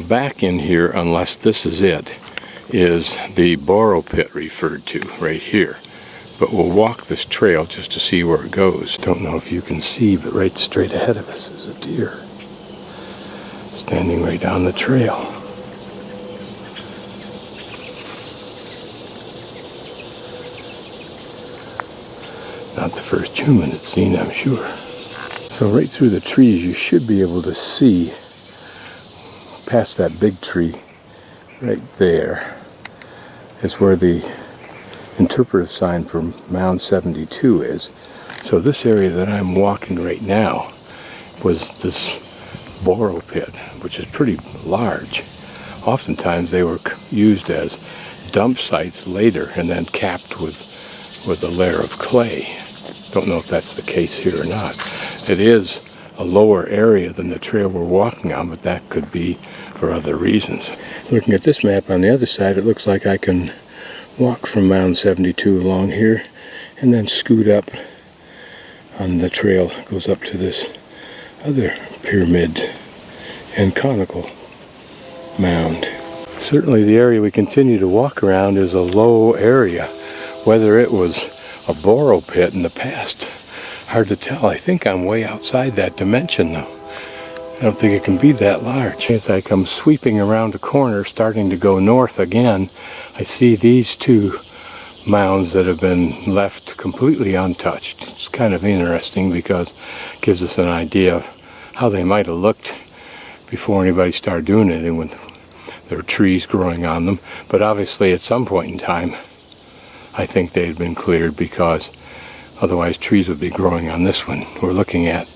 back in here, unless this is it, is the borrow pit referred to right here. But we'll walk this trail just to see where it goes. Don't know if you can see, but right straight ahead of us is a deer standing right on the trail. Not the first human it's seen, I'm sure. So right through the trees you should be able to see past that big tree right there is where the interpretive sign for Mound 72 is. So this area that I'm walking right now was this borrow pit, which is pretty large. Oftentimes they were used as dump sites later and then capped with a layer of clay. Don't know if that's the case here or not. It is a lower area than the trail we're walking on, but that could be for other reasons. Looking at this map on the other side, it looks like I can walk from Mound 72 along here and then scoot up on the trail. Goes up to this other pyramid and conical mound. Certainly the area we continue to walk around is a low area. Whether it was a borrow pit in the past, hard to tell. I think I'm way outside that dimension though. I don't think it can be that large. As I come sweeping around a corner, starting to go north again, I see these two mounds that have been left completely untouched. It's kind of interesting because it gives us an idea of how they might have looked before anybody started doing anything with there were trees growing on them. But obviously at some point in time, I think they had been cleared because otherwise trees would be growing on this one we're looking at.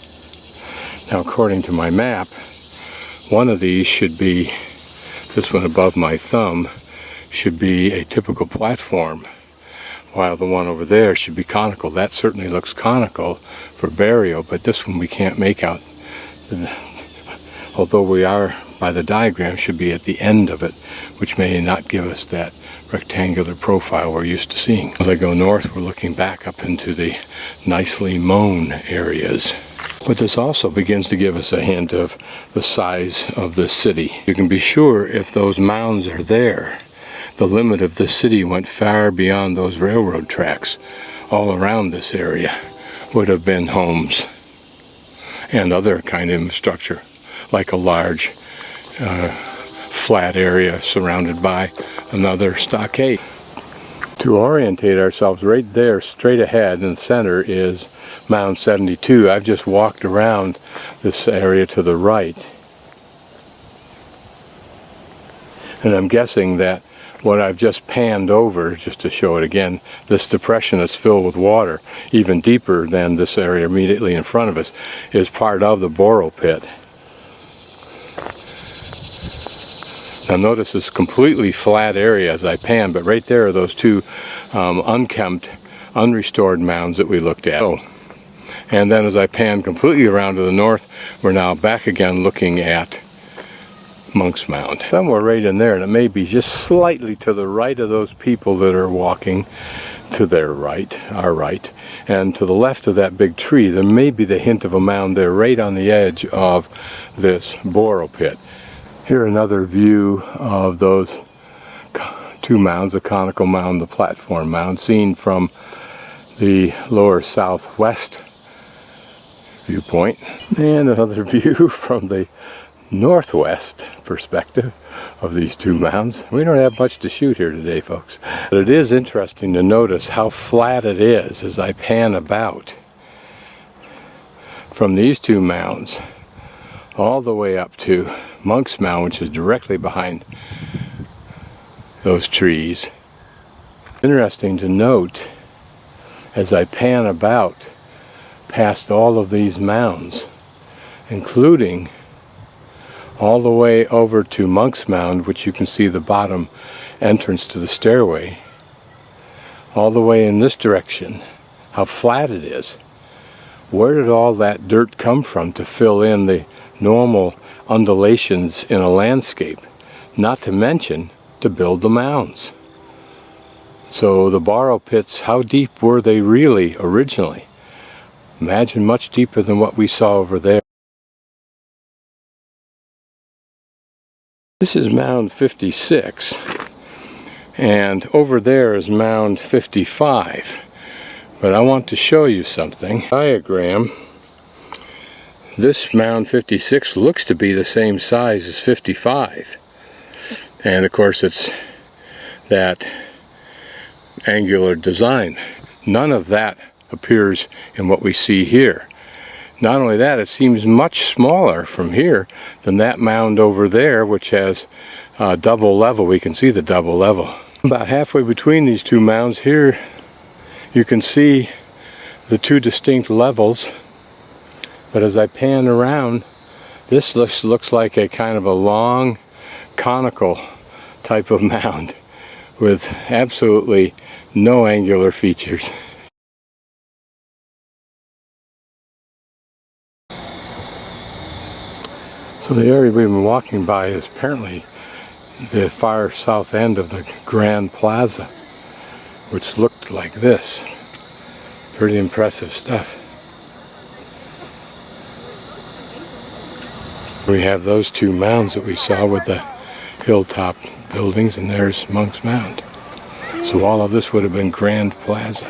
Now, according to my map, one of these should be, this one above my thumb, should be a typical platform, while the one over there should be conical. That certainly looks conical for burial, but this one we can't make out. Although we are, by the diagram, should be at the end of it, which may not give us that rectangular profile we're used to seeing. As I go north, we're looking back up into the nicely mown areas. But this also begins to give us a hint of the size of the city. You can be sure if those mounds are there, the limit of the city went far beyond those railroad tracks. All around this area would have been homes and other kind of infrastructure, like a large flat area surrounded by another stockade. To orientate ourselves, right there, straight ahead in the center is Mound 72. I've just walked around this area to the right. And I'm guessing that what I've just panned over, just to show it again, this depression is filled with water, even deeper than this area immediately in front of us, is part of the borrow pit. Now notice this completely flat area as I pan, but right there are those two unkempt, unrestored mounds that we looked at. And then as I pan completely around to the north, we're now back again looking at Monk's Mound. Somewhere right in there, and it may be just slightly to the right of those people that are walking to their right, our right, and to the left of that big tree, there may be the hint of a mound there right on the edge of this borrow pit. Here another view of those two mounds, the conical mound, the platform mound, seen from the lower southwest viewpoint, and another view from the northwest perspective of these two mounds. We don't have much to shoot here today, folks, but it is interesting to notice how flat it is as I pan about from these two mounds all the way up to Monk's Mound, which is directly behind those trees. Interesting to note as I pan about past all of these mounds, including all the way over to Monk's Mound, which you can see the bottom entrance to the stairway, all the way in this direction, how flat it is. Where did all that dirt come from to fill in the normal undulations in a landscape, not to mention to build the mounds? So the borrow pits, how deep were they really originally? Imagine much deeper than what we saw over there. This is Mound 56, and over there is Mound 55. But I want to show you something. Diagram. This Mound 56 looks to be the same size as 55. And of course it's that angular design. None of that appears in what we see here. Not only that, it seems much smaller from here than that mound over there, which has double level. We can see the double level. About halfway between these two mounds here, you can see the two distinct levels. But as I pan around, this looks like a kind of a long, conical type of mound with absolutely no angular features. So the area we've been walking by is apparently the far south end of the Grand Plaza, which looked like this. Pretty impressive stuff. We have those two mounds that we saw with the hilltop buildings, and there's Monk's Mound. So all of this would have been Grand Plaza.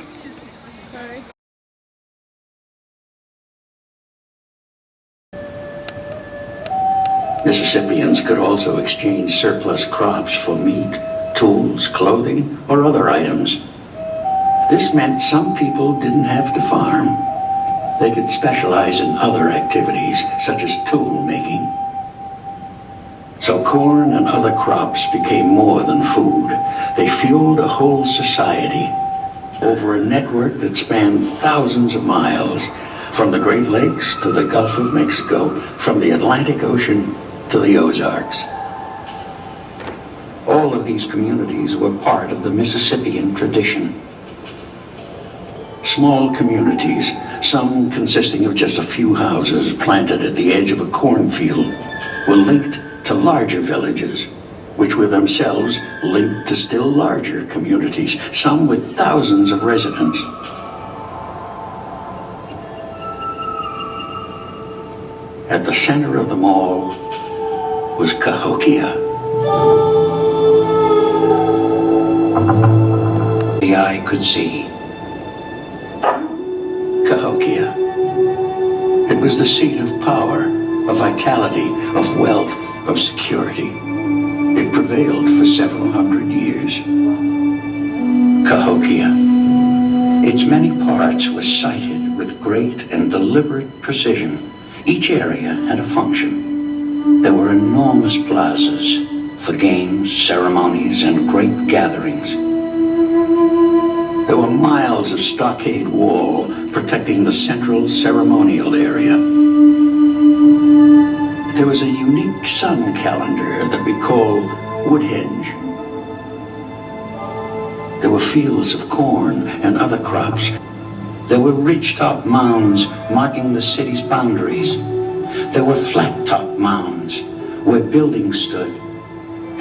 Mississippians could also exchange surplus crops for meat, tools, clothing, or other items. This meant some people didn't have to farm. They could specialize in other activities, such as tool making. So corn and other crops became more than food. They fueled a whole society over a network that spanned thousands of miles, from the Great Lakes to the Gulf of Mexico, from the Atlantic Ocean to the Ozarks. All of these communities were part of the Mississippian tradition. Small communities, some consisting of just a few houses planted at the edge of a cornfield, were linked to larger villages, which were themselves linked to still larger communities, some with thousands of residents. At the center of them all was Cahokia. The eye could see. Cahokia. It was the seat of power, of vitality, of wealth, of security. It prevailed for several hundred years. Cahokia. Its many parts were sited with great and deliberate precision. Each area had a function. There were enormous plazas for games, ceremonies, and great gatherings. There were miles of stockade wall protecting the central ceremonial area. There was a unique sun calendar that we call Woodhenge. There were fields of corn and other crops. There were ridge-top mounds marking the city's boundaries. There were flat-top mounds where buildings stood,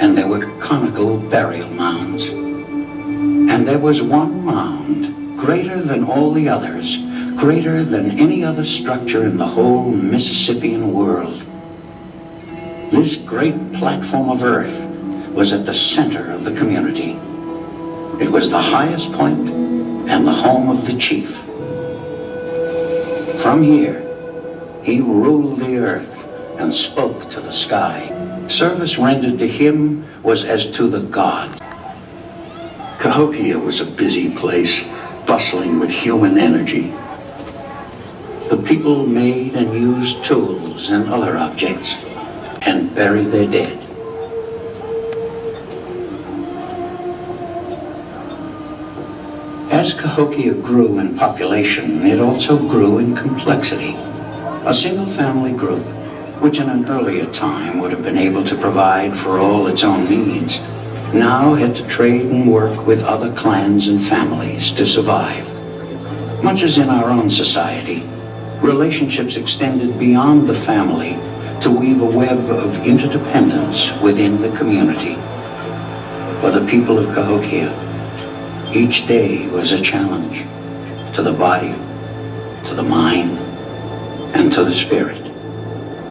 and there were conical burial mounds. And there was one mound, greater than all the others, greater than any other structure in the whole Mississippian world. This great platform of earth was at the center of the community. It was the highest point and the home of the chief. From here, he ruled the earth and spoke to the sky. Service rendered to him was as to the gods. Cahokia was a busy place, bustling with human energy. The people made and used tools and other objects and buried their dead. As Cahokia grew in population, it also grew in complexity. A single-family group, which in an earlier time would have been able to provide for all its own needs, now had to trade and work with other clans and families to survive. Much as in our own society, relationships extended beyond the family to weave a web of interdependence within the community. For the people of Cahokia, each day was a challenge to the body, to the mind, and to the spirit.